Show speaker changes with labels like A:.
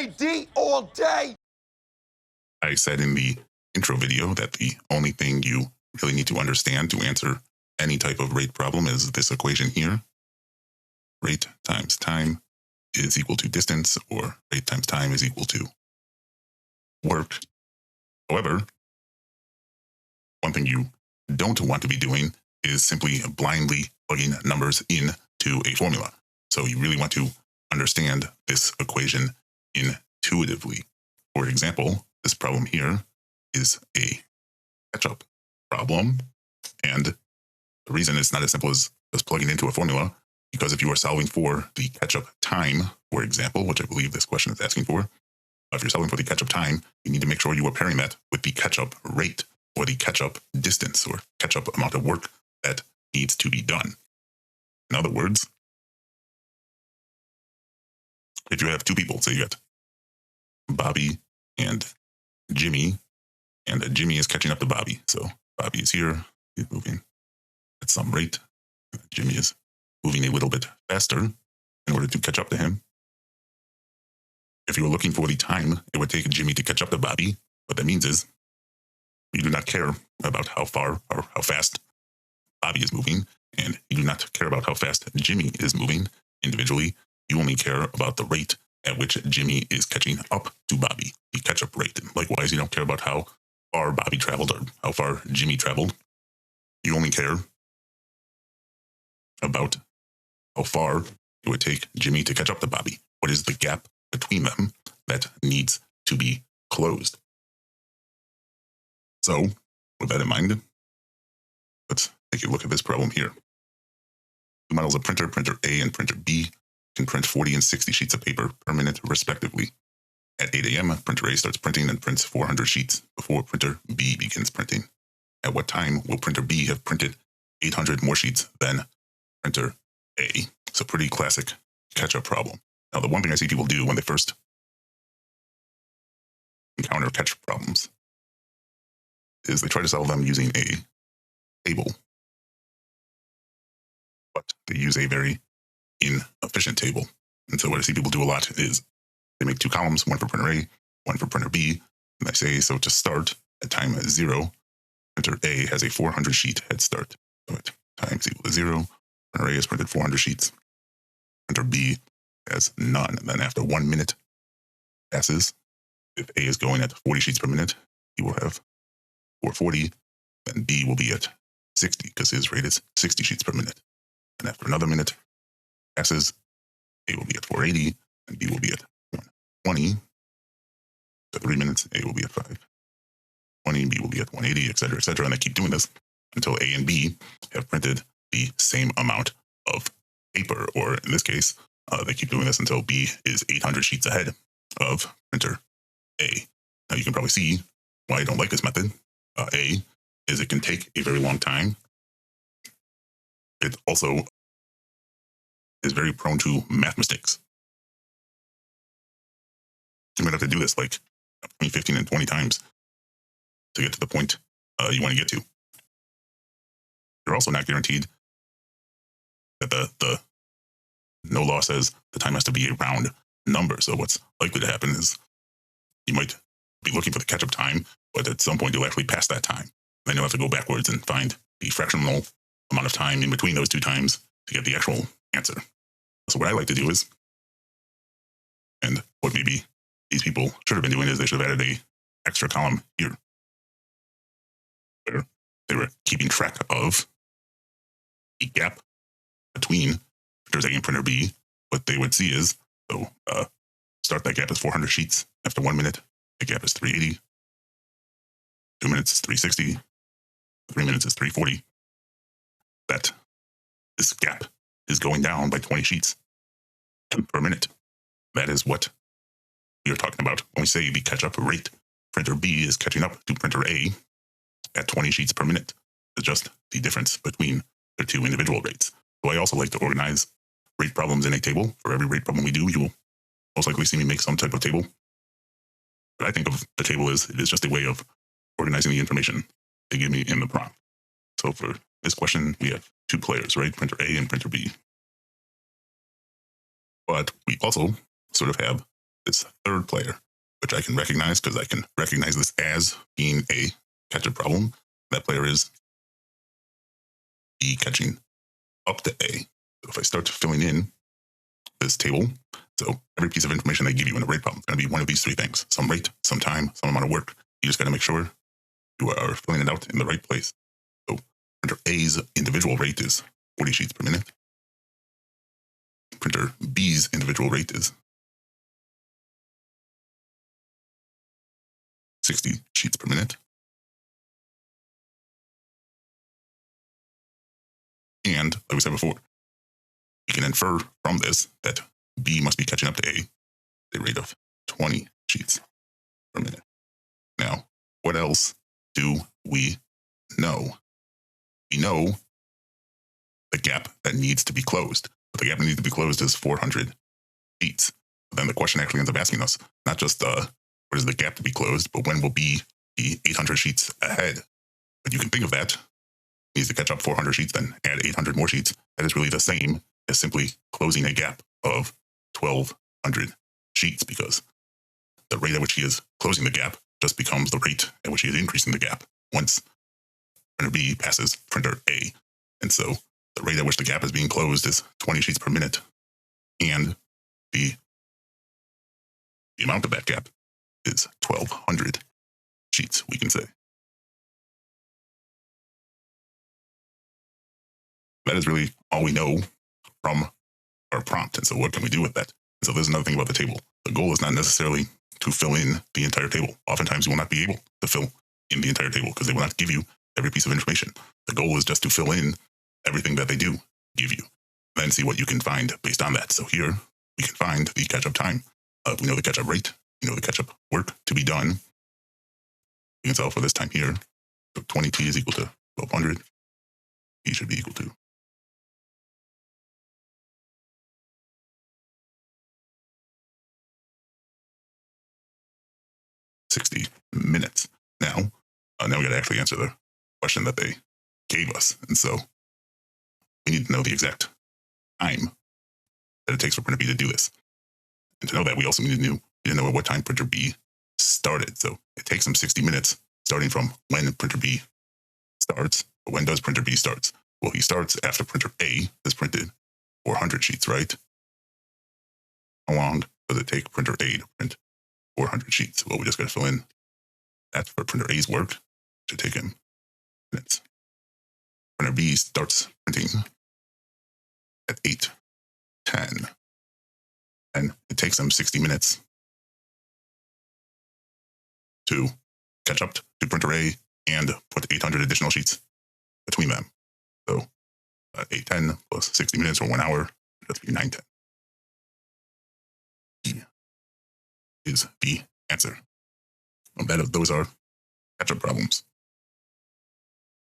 A: GMAT all day.
B: I said in the intro video that the only thing you really need to understand to answer any type of rate problem is this equation here. Rate times time is equal to distance, or rate times time is equal to work. However, one thing you don't want to be doing is simply blindly plugging numbers into a formula. So you really want to understand this equation intuitively. For example, this problem here is a catch-up problem. And the reason it's not as simple as just plugging into a formula, because if you are solving for the catch-up time, for example, which I believe this question is asking for, if you're solving for the catch-up time, you need to make sure you are pairing that with the catch-up rate, or the catch-up distance, or catch-up amount of work that needs to be done. In other words, if you have two people, say you got Bobby and Jimmy, and Jimmy is catching up to Bobby. So Bobby is here, he's moving at some rate. Jimmy is moving a little bit faster in order to catch up to him. If you were looking for the time it would take Jimmy to catch up to Bobby, what that means is you do not care about how far or how fast Bobby is moving, and you do not care about how fast Jimmy is moving individually. You only care about the rate at which Jimmy is catching up to Bobby, the catch-up rate. And likewise, you don't care about how far Bobby traveled or how far Jimmy traveled. You only care about how far it would take Jimmy to catch up to Bobby. What is the gap between them that needs to be closed? So, with that in mind, let's take a look at this problem here. Two models of printer, printer A and printer B, can print 40 and 60 sheets of paper per minute, respectively. At 8 a.m., printer A starts printing and prints 400 sheets before printer B begins printing. At what time will printer B have printed 800 more sheets than printer A? It's a pretty classic catch-up problem. Now, the one thing I see people do when they first encounter catch-up problems is they try to solve them using a table. But they use a very inefficient table. And so what I see people do a lot is they make two columns, one for printer A, one for printer B. And I say, so to start at time 0, printer A has a 400 sheet head start. So at time is equal to 0, printer A has printed 400 sheets. Printer B has none. And then after 1 minute passes, if A is going at 40 sheets per minute, he will have 440, then B will be at 60 because his rate is 60 sheets per minute. And after another minute passes, A will be at 480, and B will be at 120. So 3 minutes, A will be at 520, B will be at 180, etc., etc. And they keep doing this until A and B have printed the same amount of paper, or in this case, they keep doing this until B is 800 sheets ahead of printer A. Now you can probably see why I don't like this method. A is it can take a very long time. It also is very prone to math mistakes. You might have to do this like between 15 and 20 times to get to the point you want to get to. You're also not guaranteed that the no law says the time has to be a round number. So what's likely to happen is you might be looking for the catch-up time, but at some point you'll actually pass that time. Then you'll have to go backwards and find the fractional amount of time in between those two times to get the actual answer. So what I like to do is, and what maybe these people should have been doing, is they should have added a extra column here where they were keeping track of the gap between printer A and printer B. What they would see is, so start that gap is 400 sheets. After 1 minute, the gap is 380. 2 minutes is 360. 3 minutes is 340. That this gap is going down by 20 sheets per minute. That is what we are talking about when we say the catch-up rate. Printer B is catching up to printer A at 20 sheets per minute. It's just the difference between the two individual rates. So I also like to organize rate problems in a table. For every rate problem we do, you will most likely see me make some type of table. But I think of the table as it is just a way of organizing the information they give me in the prompt. So for this question, we have two players, right? Printer A and printer B. But we also sort of have this third player, which I can recognize because I can recognize this as being a catch-up problem. That player is B catching up to A. So if I start filling in this table, so every piece of information they give you in a rate problem is going to be one of these three things: some rate, some time, some amount of work. You just got to make sure you are filling it out in the right place. So printer A's individual rate is 40 sheets per minute. Printer B's individual rate is 60 sheets per minute. And like we said before, we can infer from this that B must be catching up to A at a rate of 20 sheets per minute. Now, what else do we know? We know the gap that needs to be closed. But the gap that needs to be closed is 400 sheets. But then the question actually ends up asking us not just what is the gap to be closed, but when will B be 800 sheets ahead? But you can think of that. Needs to catch up 400 sheets, then add 800 more sheets. That is really the same as simply closing a gap of 1,200 sheets, because the rate at which he is closing the gap just becomes the rate at which he is increasing the gap once printer B passes printer A. And so the rate at which the gap is being closed is 20 sheets per minute. And the amount of that gap is 1,200 sheets, we can say. That is really all we know from our prompt. And so what can we do with that? And so there's another thing about the table. The goal is not necessarily to fill in the entire table. Oftentimes you will not be able to fill in the entire table because they will not give you every piece of information. The goal is just to fill in everything that they do give you, then see what you can find based on that. So here we can find the catch-up time. We know the catch-up rate, we know the catch-up work to be done. We can solve for this time here. So 20t is equal to 1,200. T should be equal to 60 minutes. Now we got to actually answer the question that they gave us. And so we need to know the exact time that it takes for printer B to do this. And to know that, we also need to know at what time printer B started. So it takes them 60 minutes starting from when printer B starts. But when does printer B starts? Well, he starts after printer A has printed 400 sheets, right? How long does it take printer A to print 400 sheets? Well, we just got to fill in that for printer A's work. It should take him minutes. Printer B starts printing at 8:10. And it takes them 60 minutes to catch up to printer A and put 800 additional sheets between them. So 8:10 plus 60 minutes or 1 hour, that's be 9:10. Is the answer. Those are catch-up problems.